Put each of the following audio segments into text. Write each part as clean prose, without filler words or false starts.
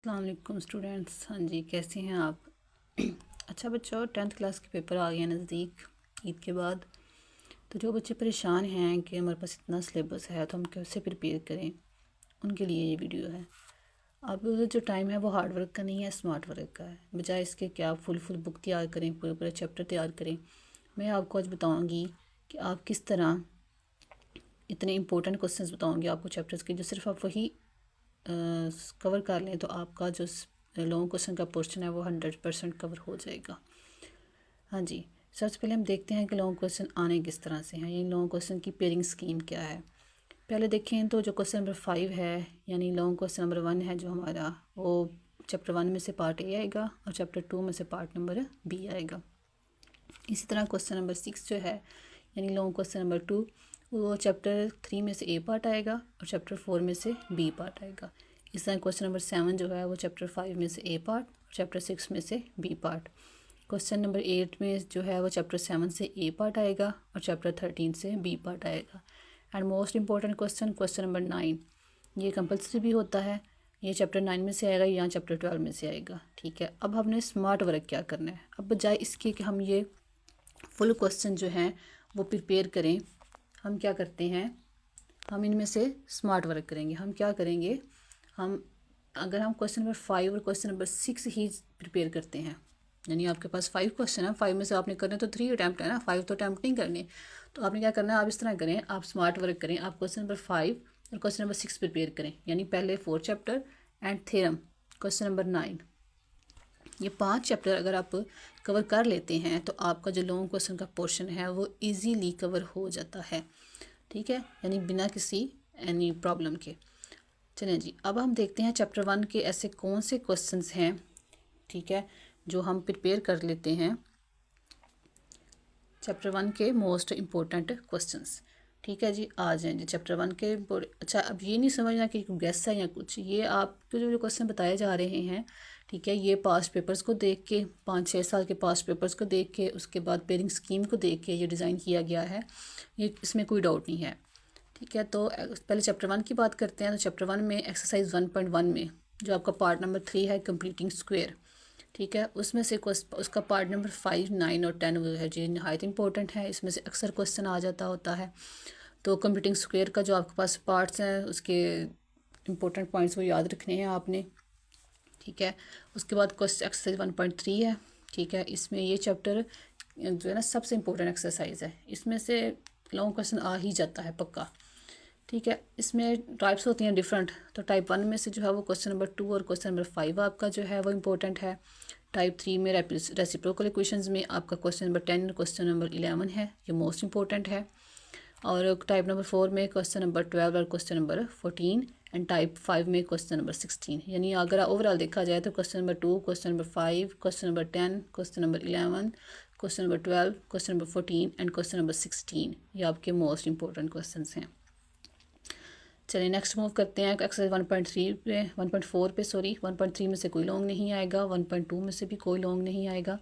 अस्सलाम वालेकुम स्टूडेंट्स। हाँ जी, कैसे हैं आप? अच्छा बच्चों, 10th क्लास के पेपर आ गए हैं नज़दीक ईद के बाद। तो जो बच्चे परेशान हैं कि हमारे पास इतना सिलेबस है तो हम कैसे प्रिपेयर करें, उनके लिए ये वीडियो है। अब जो टाइम है वो हार्ड वर्क का नहीं है, स्मार्ट वर्क का है। बजाय इसके कि आप फुल बुक तैयार करें, पूरे पूरे चैप्टर तैयार करें, मैं आपको आज बताऊँगी कि आप किस तरह इतने इंपॉर्टेंट क्वेश्चंस बताऊँगी आपको चैप्टर्स के, जो सिर्फ आप वही कवर कर लें तो आपका जो लॉन्ग क्वेश्चन का पोर्शन है वो 100% कवर हो जाएगा। हाँ जी, सबसे पहले हम देखते हैं कि लॉन्ग क्वेश्चन आने किस तरह से हैं, ये लॉन्ग क्वेश्चन की पेयरिंग स्कीम क्या है। पहले देखें तो जो क्वेश्चन नंबर 5 है, यानी लॉन्ग क्वेश्चन नंबर 1 है जो हमारा, वो चैप्टर 1 में से पार्ट ए आएगा और चैप्टर 2 में से पार्ट नंबर बी आएगा। इसी तरह क्वेश्चन नंबर 6 जो है, यानी लॉन्ग क्वेश्चन नंबर 2, वो चैप्टर 3 में से ए पार्ट आएगा और चैप्टर 4 में से बी पार्ट आएगा। इस तरह क्वेश्चन नंबर 7 जो है वो चैप्टर 5 में से ए पार्ट और चैप्टर 6 में से बी पार्ट। क्वेश्चन नंबर 8 में जो है वो चैप्टर 7 से ए पार्ट आएगा और चैप्टर 13 से बी पार्ट आएगा। And most important question, question number 9, ये कंपल्सरी भी होता है, ये चैप्टर 9 में से आएगा या चैप्टर 12 में से आएगा। ठीक है, अब हमने स्मार्ट वर्क क्या करना है। अब बजाय इसके कि हम ये फुल क्वेश्चन जो हैं वो प्रिपेयर करें, हम क्या करते हैं, हम इनमें से स्मार्ट वर्क करेंगे। हम क्या करेंगे, हम अगर हम क्वेश्चन नंबर 5 और क्वेश्चन नंबर 6 ही प्रिपेयर करते हैं, यानी आपके पास 5 क्वेश्चन है, 5 में से आपने करने तो 3 अटैम्प्ट है ना, 5 तो अटैम्प्ट नहीं करने। तो आपने क्या करना है, आप इस तरह करें, आप स्मार्ट वर्क करें, आप क्वेश्चन नंबर 5 और क्वेश्चन नंबर 6 प्रिपेयर करें, यानी पहले 4 chapter and theorem question number 9, ये 5 चैप्टर अगर आप कवर कर लेते हैं तो आपका जो लॉन्ग क्वेश्चन का पोर्शन है वो इजीली कवर हो जाता है। ठीक है, यानी बिना किसी एनी प्रॉब्लम के। चलें जी, अब हम देखते हैं चैप्टर 1 के ऐसे कौन से क्वेश्चंस हैं, ठीक है, जो हम प्रिपेयर कर लेते हैं। चैप्टर 1 के मोस्ट इम्पोर्टेंट क्वेश्चंस। ठीक है जी, आ जाएं जी चैप्टर 1 के। अच्छा, अब ये नहीं समझना कि गैस है या कुछ, ये आपको जो क्वेश्चन बताए जा रहे हैं, ठीक है, ये पास्ट पेपर्स को देख के, 5-6 साल के पास्ट पेपर्स को देख के, उसके बाद पेयरिंग स्कीम को देख के ये डिज़ाइन किया गया है, ये इसमें कोई डाउट नहीं है। ठीक है, तो पहले चैप्टर 1 की बात करते हैं। तो चैप्टर 1 में एक्सरसाइज 1.1 में जो आपका पार्ट नंबर 3 है, कंप्लीटिंग स्क्वायर, ठीक है, उसमें से उसका पार्ट नंबर 5, 9 और 10 वो है जी नहायत इंपॉर्टेंट है, इसमें से अक्सर क्वेश्चन आ जाता होता है। तो कंप्यूटिंग स्क्वायर का जो आपके पास पार्ट्स हैं, उसके इंपॉर्टेंट पॉइंट्स वो याद रखने हैं आपने। ठीक है, उसके बाद क्वेश्चन एक्सरसाइज 1.3 है। ठीक है, इसमें ये चैप्टर जो है ना सबसे इम्पोर्टेंट एक्सरसाइज है, इसमें से लॉन्ग क्वेश्चन आ ही जाता है पक्का। ठीक है, इसमें टाइप्स होती हैं डिफरेंट। तो टाइप 1 में से जो है वो क्वेश्चन नंबर 2 और क्वेश्चन नंबर 5 आपका जो है वो इम्पोर्टेंट है। टाइप 3 में रेसिप्रोकल इक्वेशंस में आपका क्वेश्चन नंबर 10 और क्वेश्चन नंबर 11 है, ये मोस्ट इंपॉर्टेंट है। और टाइप नंबर 4 में क्वेश्चन नंबर 12 और क्वेश्चन नंबर 14, एंड टाइप 5 में क्वेश्चन नंबर 16। यानी अगर ओवरऑल देखा जाए तो question number 2, question number 5, question number 10, question number 11, question number 12, question number 14 and question number 16, ये आपके मोस्ट इंपॉर्टेंट क्वेश्चन हैं। चलिए नेक्स्ट मूव करते हैं एक्सरसाइज 1.3 पे, 1.4 पे सॉरी। 1.3 में से कोई लॉन्ग नहीं आएगा, 1.2 में से भी कोई लॉन्ग नहीं आएगा।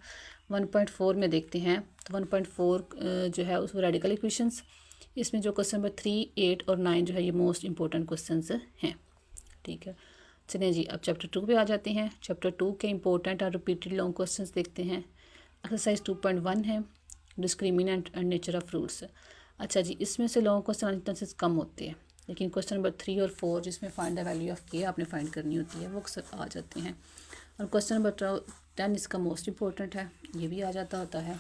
1.4 में देखते हैं। तो 1.4 जो है उस रेडिकल इक्वेशंस, इसमें जो क्वेश्चन नंबर 3, 8 और 9 जो है ये मोस्ट इंपॉर्टेंट क्वेश्चन हैं। ठीक है, चलिए जी अब चैप्टर 2 पे आ जाते हैं। चैप्टर 2 के इंपॉर्टेंट और रिपीटेड लॉन्ग क्वेश्चन देखते हैं। एक्सरसाइज 2.1 है, discriminant and nature of fruits. अच्छा जी, इसमें से लॉन्ग क्वेश्चन से कम होते हैं, लेकिन क्वेश्चन नंबर 3 और 4 जिसमें फाइंड द वैल्यू ऑफ के आपने फाइंड करनी होती है वो अक्सर आ जाते हैं। और क्वेश्चन नंबर 10 इसका मोस्ट इंपॉर्टेंट है, ये भी आ जाता होता है।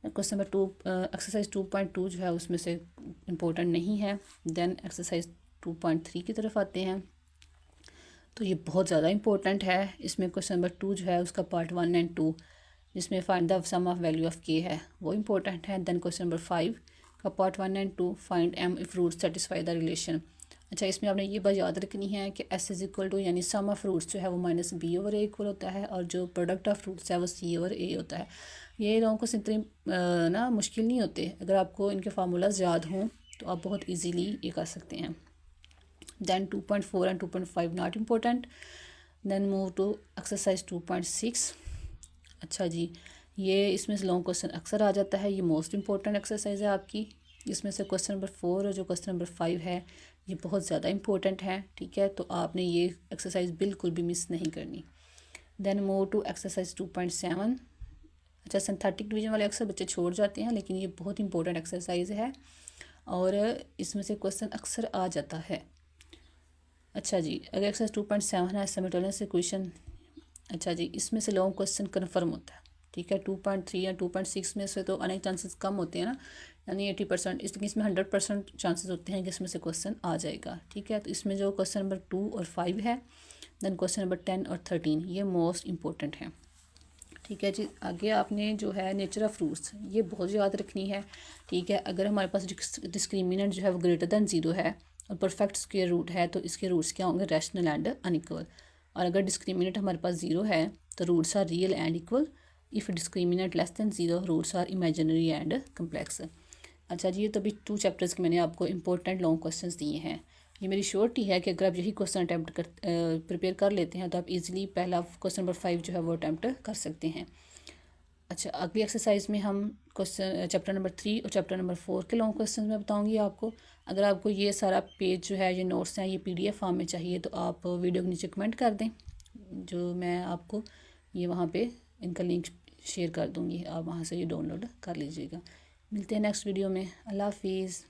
क्वेश्चन नंबर 2 एक्सरसाइज 2.2 जो है उसमें से इम्पोर्टेंट नहीं है। देन एक्सरसाइज 2.3 की तरफ आते हैं, तो ये बहुत ज़्यादा इंपॉर्टेंट है। इसमें क्वेश्चन नंबर 2 जो है उसका पार्ट 1 एंड 2 जिसमें find the sum of value of k है वो इंपॉर्टेंट है। देन क्वेश्चन नंबर 5 का part 1 and 2 find m if root satisfy the relation. अच्छा, इसमें आपने ये बात याद रखनी है कि एस इज इक्वल टू, यानी सम ऑफ फ्रूट्स जो है वो माइनस बी ओवर ए इक्वल होता है, और जो प्रोडक्ट ऑफ फ्रूट्स है वो सी ओवर ए होता है। ये लोगों को इतनी ना मुश्किल नहीं होते, अगर आपको इनके फार्मूलाज याद हों तो आप बहुत ईजीली ये कर सकते हैं। Then 2.4 and 2.5 not important. Then move to exercise 2.6। अच्छा जी, ये इसमें से लॉन्ग क्वेश्चन अक्सर आ जाता है, ये मोस्ट इंपॉर्टेंट एक्सरसाइज है आपकी। इसमें से क्वेश्चन नंबर 4 और जो क्वेश्चन नंबर 5 है ये बहुत ज़्यादा इम्पोर्टेंट है, ठीक है। तो आपने ये एक्सरसाइज बिल्कुल भी मिस नहीं करनी। Then move to exercise 2.7। अच्छा, सिंथेटिक डिवीजन वाले अक्सर बच्चे छोड़ जाते हैं, लेकिन ये बहुत इंपॉर्टेंट एक्सरसाइज है और इसमें से क्वेश्चन अक्सर आ जाता है। अच्छा जी, अगर एक्सरसाइज 2.7 है सिमिलटेनियस इक्वेशन, अच्छा जी, इसमें से लॉन्ग क्वेश्चन कन्फर्म होता है, ठीक है। 2.3 या 2.6 में से तो आने के चांसेस कम होते हैं ना, यानी 80%, इसमें 100% चांसेस होते हैं कि इसमें से क्वेश्चन आ जाएगा, ठीक है। तो इसमें जो क्वेश्चन नंबर 2 और 5 है, देन क्वेश्चन नंबर 10 और 13 ये मोस्ट इंपॉर्टेंट है, ठीक है जी। आगे आपने जो है नेचर ऑफ रूट्स ये बहुत याद रखनी है, ठीक है। अगर हमारे पास डिस्क्रिमिनेंट जो है वो ग्रेटर दैन 0 है और परफेक्ट स्क्वायर रूट है तो इसके रूट्स क्या होंगे, रैशनल एंड अनइक्वल। और अगर डिस्क्रिमिनेंट हमारे पास 0 है तो roots are real and equal. If discriminant less than 0 roots are imaginary and complex. अच्छा जी, ये तो अभी 2 चैप्टर्स के मैंने आपको इंपॉर्टेंट लॉन्ग क्वेश्चंस दिए हैं। ये मेरी श्योरिटी है कि अगर आप यही क्वेश्चन अटैम्प्ट प्रिपेयर कर लेते हैं तो आप इजीली पहला क्वेश्चन नंबर 5 जो है वो अटैम्प्ट कर सकते हैं। अच्छा, अगली एक्सरसाइज में हम क्वेश्चन चैप्टर नंबर 3 और चैप्टर नंबर 4 के लॉन्ग क्वेश्चन मैं बताऊंगी आपको। अगर आपको ये सारा पेज जो है, ये नोट्स हैं, ये PDF फॉर्म में चाहिए तो आप वीडियो के नीचे कमेंट कर दें, जो मैं आपको ये वहाँ पे इनका लिंक शेयर कर दूँगी, आप वहाँ से ये डाउनलोड कर लीजिएगा। मिलते हैं नेक्स्ट वीडियो में। अल्लाह हाफिज़।